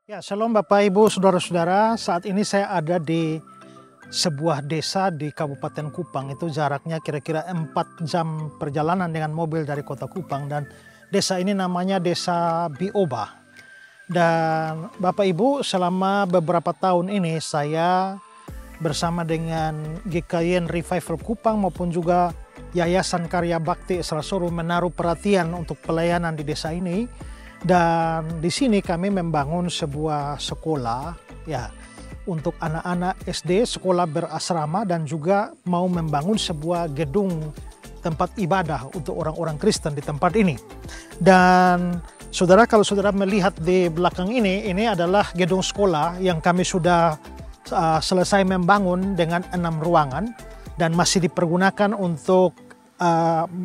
Ya, shalom Bapak Ibu, saudara-saudara. Saat ini saya ada di sebuah desa di Kabupaten Kupang. Itu jaraknya kira-kira 4 jam perjalanan dengan mobil dari kota Kupang. Dan desa ini namanya Desa Bioba. Dan Bapak Ibu, selama beberapa tahun ini saya bersama dengan GKIN Revival Kupang maupun juga Yayasan Karya Bakti Esrasoro menaruh perhatian untuk pelayanan di desa ini. Dan di sini kami membangun sebuah sekolah ya untuk anak-anak SD, sekolah berasrama, dan juga mau membangun sebuah gedung tempat ibadah untuk orang-orang Kristen di tempat ini. Dan saudara, kalau saudara melihat di belakang ini adalah gedung sekolah yang kami sudah selesai membangun dengan 6 ruangan dan masih dipergunakan untuk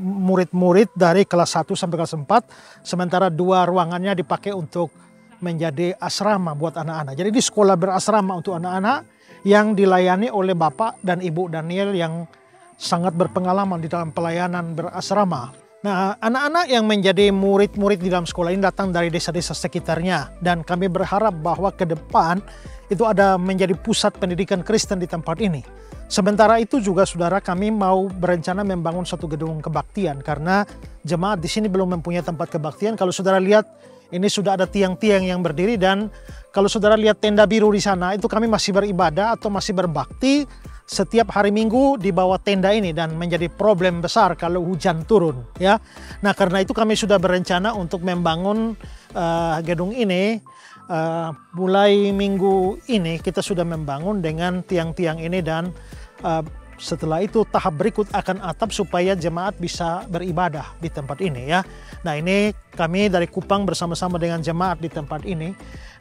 murid-murid dari kelas 1 sampai kelas 4, sementara 2 ruangannya dipakai untuk menjadi asrama buat anak-anak. Jadi di sekolah berasrama untuk anak-anak yang dilayani oleh Bapak dan Ibu Daniel yang sangat berpengalaman di dalam pelayanan berasrama. Nah, anak-anak yang menjadi murid-murid di dalam sekolah ini datang dari desa-desa sekitarnya, dan kami berharap bahwa ke depan itu ada menjadi pusat pendidikan Kristen di tempat ini. Sementara itu juga saudara, kami mau berencana membangun satu gedung kebaktian karena jemaat di sini belum mempunyai tempat kebaktian. Kalau saudara lihat, ini sudah ada tiang-tiang yang berdiri, dan kalau saudara lihat tenda biru di sana, itu kami masih beribadah atau masih berbakti setiap hari Minggu di bawah tenda ini, dan menjadi problem besar kalau hujan turun ya. Nah, karena itu kami sudah berencana untuk membangun gedung ini. Mulai minggu ini kita sudah membangun dengan tiang-tiang ini, dan setelah itu tahap berikut akan atap supaya jemaat bisa beribadah di tempat ini ya. Nah, ini kami dari Kupang bersama-sama dengan jemaat di tempat ini,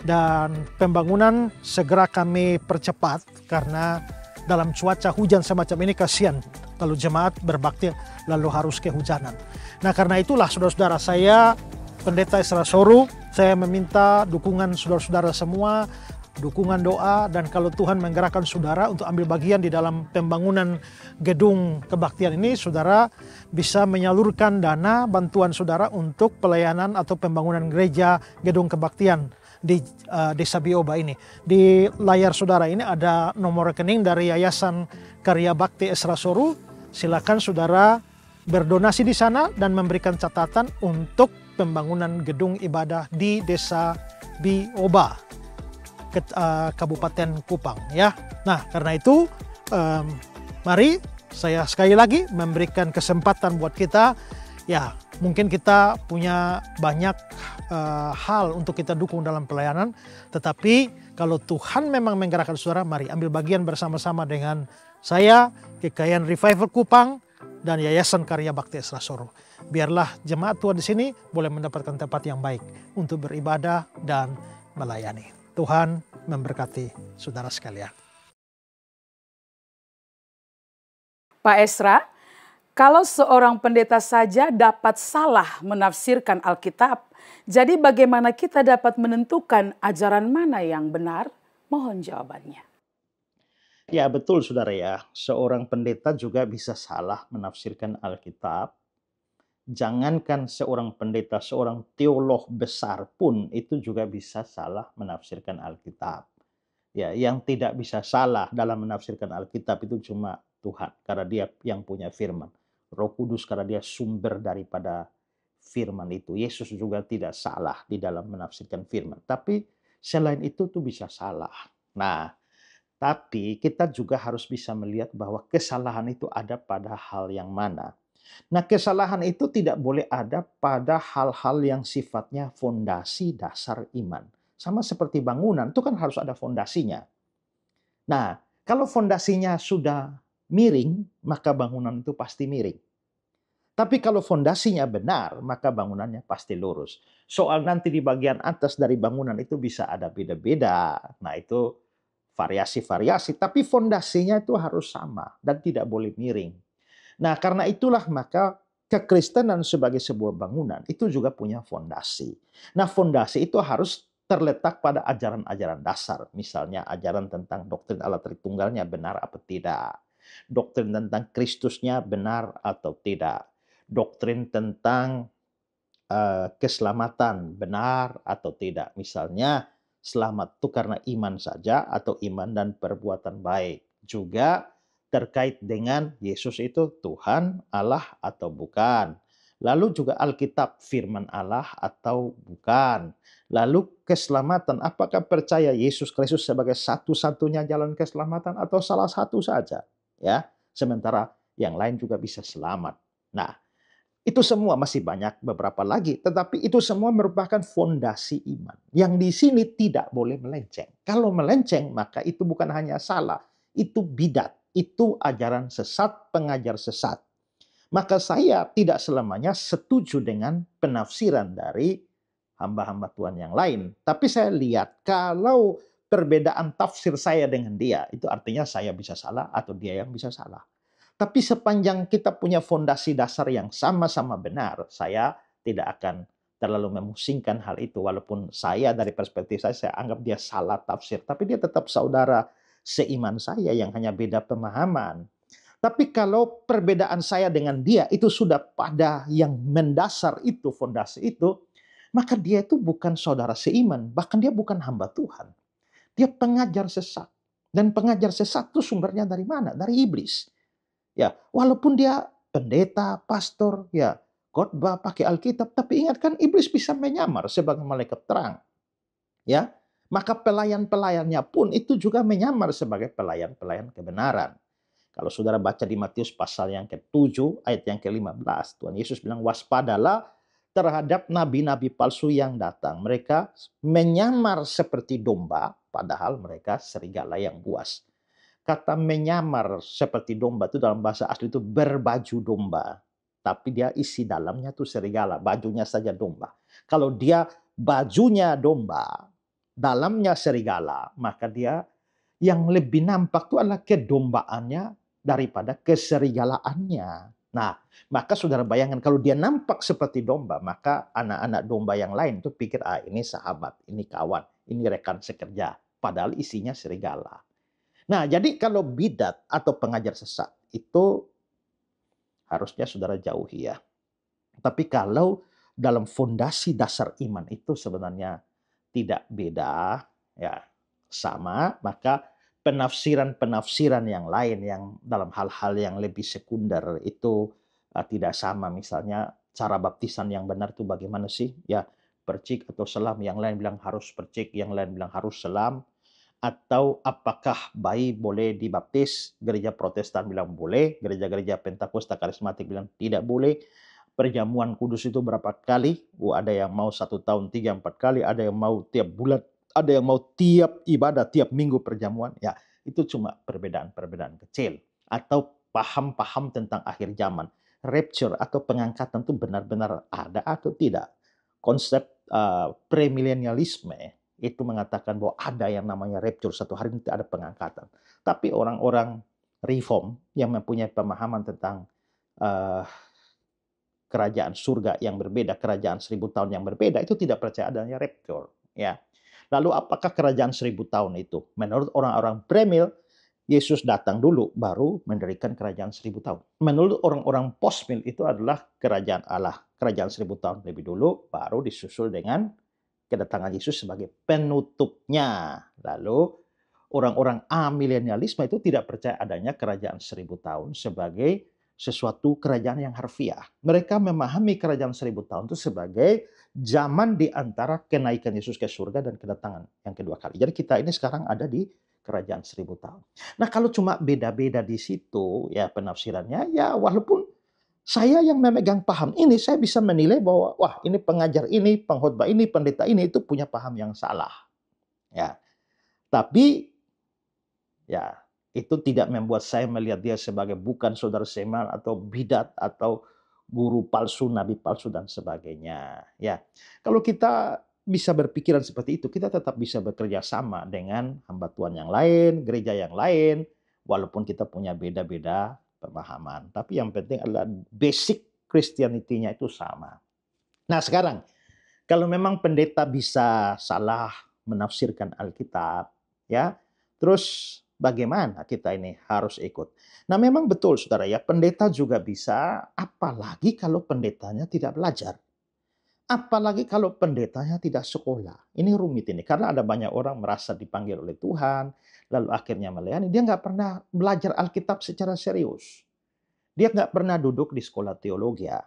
dan pembangunan segera kami percepat karena dalam cuaca hujan semacam ini kasihan kalau jemaat berbakti lalu harus kehujanan. Nah, karena itulah saudara-saudara, saya Pendeta Esrasoro, saya meminta dukungan saudara-saudara semua, dukungan doa, dan kalau Tuhan menggerakkan saudara untuk ambil bagian di dalam pembangunan gedung kebaktian ini, saudara bisa menyalurkan dana bantuan saudara untuk pelayanan atau pembangunan gereja gedung kebaktian di Desa Bioba ini. Di layar saudara ini ada nomor rekening dari Yayasan Karya Bakti Esrasoro. Silakan saudara berdonasi di sana dan memberikan catatan untuk pembangunan gedung ibadah di Desa Bioba, Kabupaten Kupang ya. Nah, karena itu mari saya sekali lagi memberikan kesempatan buat kita ya. Mungkin kita punya banyak hal untuk kita dukung dalam pelayanan, tetapi kalau Tuhan memang menggerakkan saudara, mari ambil bagian bersama-sama dengan saya, GKIN Revival Kupang, dan Yayasan Karya Bakti Esrasoro. Biarlah jemaat Tuhan di sini boleh mendapatkan tempat yang baik untuk beribadah dan melayani. Tuhan memberkati saudara sekalian. Pak Esra, kalau seorang pendeta saja dapat salah menafsirkan Alkitab, jadi bagaimana kita dapat menentukan ajaran mana yang benar? Mohon jawabannya. Ya, betul saudara ya. Seorang pendeta juga bisa salah menafsirkan Alkitab. Jangankan seorang pendeta, seorang teolog besar pun itu juga bisa salah menafsirkan Alkitab. Ya, yang tidak bisa salah dalam menafsirkan Alkitab itu cuma Tuhan, karena Dia yang punya firman. Roh Kudus karena Dia sumber daripada firman itu. Yesus juga tidak salah di dalam menafsirkan firman. Tapi selain itu tuh bisa salah. Nah, tapi kita juga harus bisa melihat bahwa kesalahan itu ada pada hal yang mana. Nah, kesalahan itu tidak boleh ada pada hal-hal yang sifatnya fondasi dasar iman. Sama seperti bangunan, itu kan harus ada fondasinya. Nah, kalau fondasinya sudah miring, maka bangunan itu pasti miring. Tapi kalau fondasinya benar, maka bangunannya pasti lurus. Soal nanti di bagian atas dari bangunan itu bisa ada beda-beda. Nah, itu variasi-variasi, tapi fondasinya itu harus sama dan tidak boleh miring. Nah, karena itulah maka kekristenan sebagai sebuah bangunan itu juga punya fondasi. Nah, fondasi itu harus terletak pada ajaran-ajaran dasar. Misalnya ajaran tentang doktrin Allah Tritunggalnya benar atau tidak. Doktrin tentang Kristusnya benar atau tidak. Doktrin tentang keselamatan benar atau tidak. Misalnya selamat itu karena iman saja atau iman dan perbuatan baik. Juga terkait dengan Yesus itu Tuhan, Allah atau bukan. Lalu juga Alkitab firman Allah atau bukan. Lalu keselamatan, apakah percaya Yesus Kristus sebagai satu-satunya jalan keselamatan atau salah satu saja? Ya, sementara yang lain juga bisa selamat. Nah, itu semua masih banyak beberapa lagi, tetapi itu semua merupakan fondasi iman. Yang di sini tidak boleh melenceng. Kalau melenceng, maka itu bukan hanya salah, itu bidat, itu ajaran sesat, pengajar sesat. Maka saya tidak selamanya setuju dengan penafsiran dari hamba-hamba Tuhan yang lain. Tapi saya lihat kalau perbedaan tafsir saya dengan dia, itu artinya saya bisa salah atau dia yang bisa salah. Tapi sepanjang kita punya fondasi dasar yang sama-sama benar, saya tidak akan terlalu memusingkan hal itu. Walaupun saya dari perspektif saya anggap dia salah tafsir. Tapi dia tetap saudara seiman saya yang hanya beda pemahaman. Tapi kalau perbedaan saya dengan dia itu sudah pada yang mendasar itu, fondasi itu, maka dia itu bukan saudara seiman. Bahkan dia bukan hamba Tuhan. Dia pengajar sesat. Dan pengajar sesat itu sumbernya dari mana? Dari iblis. Ya, walaupun dia pendeta, pastor, ya, khotbah pakai Alkitab, tapi ingat kan iblis bisa menyamar sebagai malaikat terang. Ya, maka pelayan-pelayannya pun itu juga menyamar sebagai pelayan-pelayan kebenaran. Kalau saudara baca di Matius pasal yang ke-7 ayat yang ke-15, Tuhan Yesus bilang waspadalah terhadap nabi-nabi palsu yang datang. Mereka menyamar seperti domba, padahal mereka serigala yang buas. Kata menyamar seperti domba itu dalam bahasa asli itu berbaju domba. Tapi dia isi dalamnya tuh serigala, bajunya saja domba. Kalau dia bajunya domba, dalamnya serigala, maka dia yang lebih nampak itu adalah kedombaannya daripada keserigalaannya. Nah, maka saudara bayangkan kalau dia nampak seperti domba, maka anak-anak domba yang lain tuh pikir, ini sahabat, ini kawan, ini rekan sekerja. Padahal isinya serigala. Nah, jadi kalau bidat atau pengajar sesat itu harusnya saudara jauhi ya. Tapi kalau dalam fondasi dasar iman itu sebenarnya tidak beda, ya sama, maka penafsiran-penafsiran yang lain yang dalam hal-hal yang lebih sekunder itu tidak sama. Misalnya cara baptisan yang benar itu bagaimana sih? Ya, percik atau selam. Yang lain bilang harus percik, yang lain bilang harus selam. Atau apakah bayi boleh dibaptis? Gereja Protestan bilang boleh, gereja-gereja Pentakosta Karismatik bilang tidak boleh. Perjamuan kudus itu berapa kali? Ada yang mau 1 tahun 3-4 kali, ada yang mau tiap bulan, ada yang mau tiap ibadah, tiap minggu perjamuan. Ya, itu cuma perbedaan-perbedaan kecil. Atau paham-paham tentang akhir zaman. Rapture atau pengangkatan itu benar-benar ada atau tidak. Konsep premilenialisme itu mengatakan bahwa ada yang namanya rapture, satu hari nanti ada pengangkatan. Tapi orang-orang reform yang mempunyai pemahaman tentang kerajaan surga yang berbeda, kerajaan 1000 tahun yang berbeda, itu tidak percaya adanya rapture. Ya. Lalu apakah kerajaan 1000 tahun itu? Menurut orang-orang premil, Yesus datang dulu, baru mendirikan kerajaan 1000 tahun. Menurut orang-orang postmil itu adalah kerajaan Allah. Kerajaan 1000 tahun lebih dulu, baru disusul dengan kedatangan Yesus sebagai penutupnya. Lalu orang-orang amilenialisme itu tidak percaya adanya kerajaan 1000 tahun sebagai sesuatu kerajaan yang harfiah. Mereka memahami kerajaan 1000 tahun itu sebagai zaman di antara kenaikan Yesus ke surga dan kedatangan yang kedua kali. Jadi kita ini sekarang ada di kerajaan 1000 tahun. Nah, kalau cuma beda-beda di situ ya penafsirannya, ya walaupun saya yang memegang paham ini, saya bisa menilai bahwa, wah ini pengajar ini, pengkhotbah ini, pendeta ini, itu punya paham yang salah. Ya, tapi ya itu tidak membuat saya melihat dia sebagai bukan saudara seiman atau bidat atau guru palsu, nabi palsu dan sebagainya. Ya, kalau kita bisa berpikiran seperti itu, kita tetap bisa bekerja sama dengan hamba Tuhan yang lain, gereja yang lain, walaupun kita punya beda-beda pemahaman. Tapi yang penting adalah basic Christianity-nya itu sama. Nah sekarang, kalau memang pendeta bisa salah menafsirkan Alkitab, ya, terus bagaimana kita ini harus ikut? Nah memang betul saudara ya, pendeta juga bisa, apalagi kalau pendetanya tidak belajar. Apalagi kalau pendetanya tidak sekolah. Ini rumit ini, karena ada banyak orang merasa dipanggil oleh Tuhan, lalu akhirnya melayani. Dia nggak pernah belajar Alkitab secara serius. Dia nggak pernah duduk di sekolah teologi. Ya.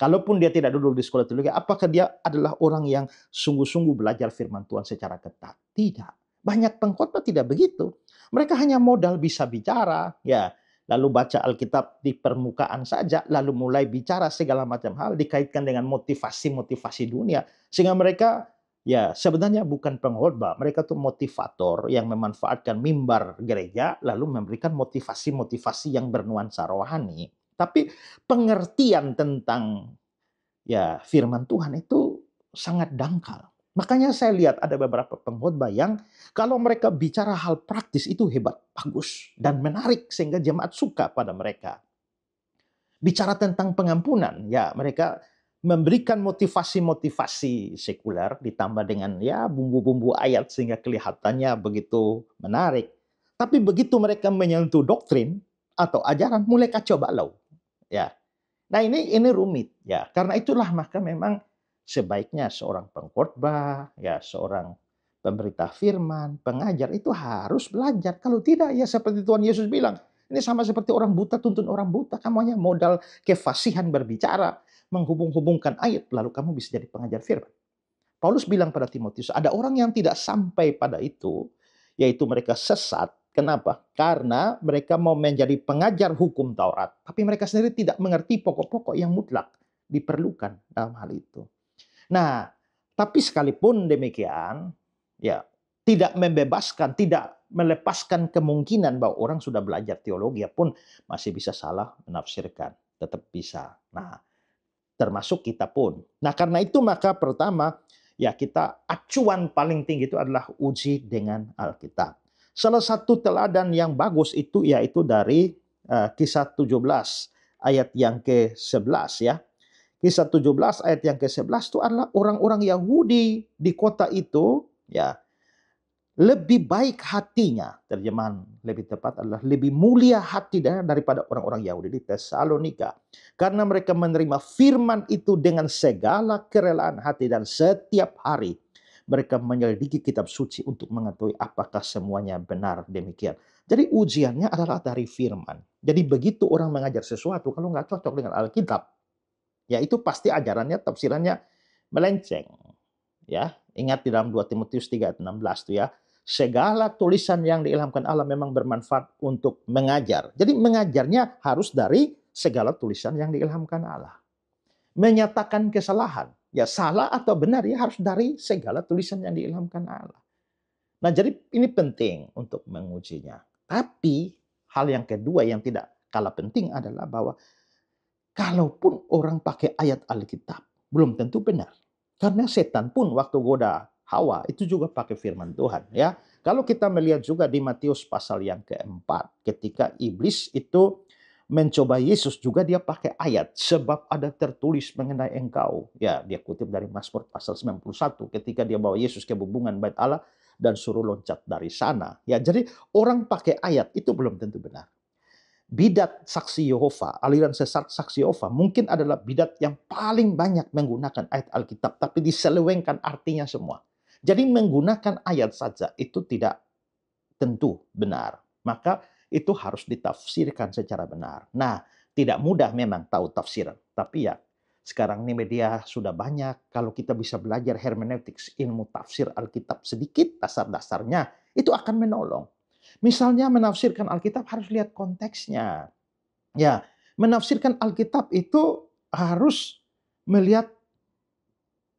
Kalaupun dia tidak duduk di sekolah teologi, apakah dia adalah orang yang sungguh-sungguh belajar firman Tuhan secara ketat? Tidak. Banyak pengkhotbah tidak begitu. Mereka hanya modal bisa bicara, ya, lalu baca Alkitab di permukaan saja, lalu mulai bicara segala macam hal dikaitkan dengan motivasi-motivasi dunia, sehingga mereka ya sebenarnya bukan pengkhotbah, mereka tuh motivator yang memanfaatkan mimbar gereja lalu memberikan motivasi-motivasi yang bernuansa rohani. Tapi pengertian tentang ya firman Tuhan itu sangat dangkal. Makanya saya lihat ada beberapa pengkhotbah yang kalau mereka bicara hal praktis itu hebat, bagus, dan menarik sehingga jemaat suka pada mereka. Bicara tentang pengampunan, ya mereka memberikan motivasi-motivasi sekuler ditambah dengan ya bumbu-bumbu ayat sehingga kelihatannya begitu menarik. Tapi begitu mereka menyentuh doktrin atau ajaran mulai kacau balau. Ya. Nah, ini rumit ya. Karena itulah maka memang sebaiknya seorang pengkhotbah, ya seorang pemberita firman, pengajar itu harus belajar. Kalau tidak ya seperti Tuhan Yesus bilang, ini sama seperti orang buta tuntun orang buta. Kamu hanya modal kefasihan berbicara, menghubung-hubungkan ayat, lalu kamu bisa jadi pengajar firman. Paulus bilang pada Timotius, ada orang yang tidak sampai pada itu, yaitu mereka sesat. Kenapa? Karena mereka mau menjadi pengajar hukum Taurat, tapi mereka sendiri tidak mengerti pokok-pokok yang mutlak diperlukan dalam hal itu. Nah, tapi sekalipun demikian, ya tidak membebaskan, tidak melepaskan kemungkinan bahwa orang sudah belajar teologi pun masih bisa salah menafsirkan, tetap bisa. Nah, termasuk kita pun. Nah, karena itu maka pertama, ya kita acuan paling tinggi itu adalah uji dengan Alkitab. Salah satu teladan yang bagus itu yaitu dari Kisah 17 ayat yang ke-11 ya. Kisah 17 ayat yang ke-11 itu adalah orang-orang Yahudi di kota itu ya lebih baik hatinya, terjemahan lebih tepat adalah lebih mulia hatinya daripada orang-orang Yahudi di Tesalonika. Karena mereka menerima firman itu dengan segala kerelaan hati dan setiap hari mereka menyelidiki kitab suci untuk mengetahui apakah semuanya benar demikian. Jadi ujiannya adalah dari firman. Jadi begitu orang mengajar sesuatu, kalau nggak cocok dengan Alkitab, ya itu pasti ajarannya, tafsirannya melenceng. Ya, ingat di dalam 2 Timotius 3 ayat 16 itu ya. Segala tulisan yang diilhamkan Allah memang bermanfaat untuk mengajar. Jadi mengajarnya harus dari segala tulisan yang diilhamkan Allah. Menyatakan kesalahan, ya salah atau benar ya harus dari segala tulisan yang diilhamkan Allah. Nah, jadi ini penting untuk mengujinya. Tapi hal yang kedua yang tidak kalah penting adalah bahwa kalaupun orang pakai ayat Alkitab, belum tentu benar. Karena setan pun waktu goda Hawa itu juga pakai firman Tuhan ya. Kalau kita melihat juga di Matius pasal yang keempat, ketika iblis itu mencoba Yesus juga dia pakai ayat, sebab ada tertulis mengenai engkau. Ya, dia kutip dari Mazmur pasal 91 ketika dia bawa Yesus ke bubungan bait Allah dan suruh loncat dari sana. Ya, jadi orang pakai ayat itu belum tentu benar. Bidat saksi Yehova, aliran sesat saksi Yehova mungkin adalah bidat yang paling banyak menggunakan ayat Alkitab, tapi diselewengkan artinya semua. Jadi menggunakan ayat saja itu tidak tentu benar. Maka itu harus ditafsirkan secara benar. Nah, tidak mudah memang tahu tafsiran. Tapi ya, sekarang ini media sudah banyak. Kalau kita bisa belajar hermeneutics, ilmu tafsir Alkitab sedikit, dasar-dasarnya, itu akan menolong. Misalnya menafsirkan Alkitab harus lihat konteksnya. Ya, menafsirkan Alkitab itu harus melihat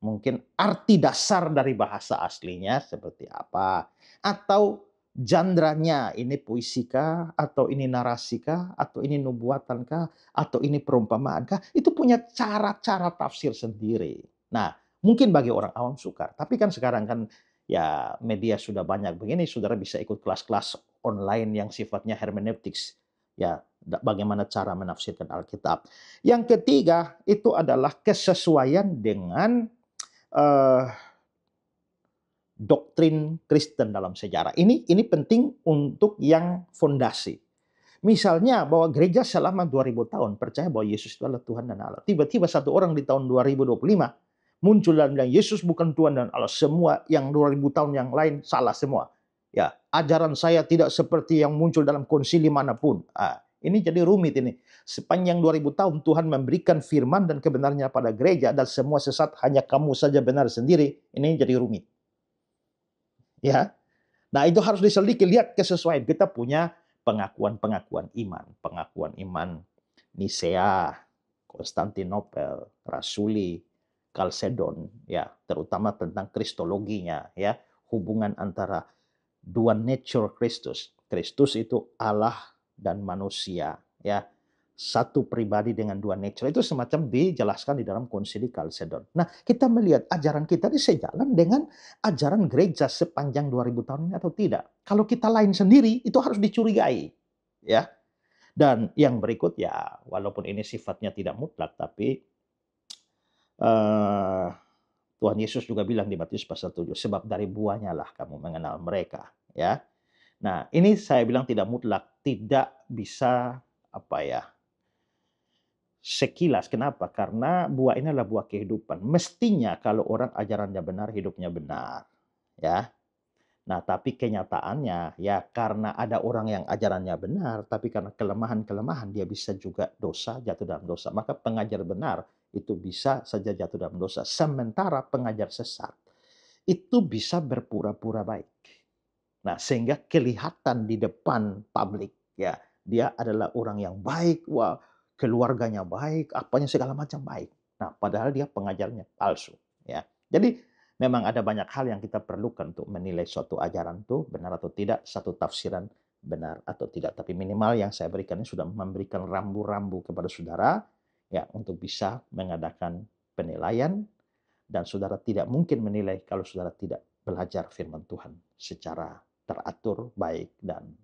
mungkin arti dasar dari bahasa aslinya seperti apa. Atau jandranya, ini puisikah, atau ini narasika, atau ini nubuatankah, atau ini perumpamaankah. Itu punya cara-cara tafsir sendiri. Nah, mungkin bagi orang awam sukar. Tapi kan sekarang kan ya media sudah banyak begini, saudara bisa ikut kelas-kelas online yang sifatnya hermeneutics. Ya, bagaimana cara menafsirkan Alkitab. Yang ketiga, itu adalah kesesuaian dengan doktrin Kristen dalam sejarah. Ini penting untuk yang fondasi. Misalnya bahwa gereja selama 2000 tahun percaya bahwa Yesus itu adalah Tuhan dan Allah. Tiba-tiba satu orang di tahun 2025 muncul dan bilang Yesus bukan Tuhan dan Allah, semua yang 2000 tahun yang lain salah semua. Ya, ajaran saya tidak seperti yang muncul dalam konsili manapun. Ini jadi rumit ini. Sepanjang 2000 tahun Tuhan memberikan firman dan kebenarannya pada gereja dan semua sesat, hanya kamu saja benar sendiri. Ini jadi rumit. Ya. Nah, itu harus diselidiki, lihat kesesuaian. Kita punya pengakuan iman Nisea, Konstantinopel, Rasuli, Kalsedon, ya, terutama tentang kristologinya, ya, hubungan antara dua nature Kristus. Kristus itu Allah dan manusia, ya. Satu pribadi dengan dua nature, itu semacam dijelaskan di dalam konsili Kalsedon. Nah, kita melihat ajaran kita ini sejalan dengan ajaran gereja sepanjang 2000 tahun ini atau tidak. Kalau kita lain sendiri, itu harus dicurigai, ya. Dan yang berikut, ya, walaupun ini sifatnya tidak mutlak, tapi Tuhan Yesus juga bilang di Matius pasal 7, sebab dari buahnya lah kamu mengenal mereka, ya. Nah, ini saya bilang tidak mutlak, tidak bisa sekilas. Kenapa? Karena buah ini adalah buah kehidupan. Mestinya kalau orang ajarannya benar, hidupnya benar, ya. Nah, tapi kenyataannya, ya, karena ada orang yang ajarannya benar, tapi karena kelemahan-kelemahan dia bisa juga dosa, jatuh dalam dosa. Maka pengajar benar itu bisa saja jatuh dalam dosa. Sementara pengajar sesat itu bisa berpura-pura baik. Nah, sehingga kelihatan di depan publik, ya, dia adalah orang yang baik, wah, keluarganya baik, apanya segala macam baik. Nah, padahal dia pengajarnya palsu, ya. Jadi memang ada banyak hal yang kita perlukan untuk menilai suatu ajaran itu benar atau tidak, satu tafsiran benar atau tidak. Tapi minimal yang saya berikan ini sudah memberikan rambu-rambu kepada saudara, ya, untuk bisa mengadakan penilaian, dan saudara tidak mungkin menilai kalau saudara tidak belajar firman Tuhan secara teratur, baik, dan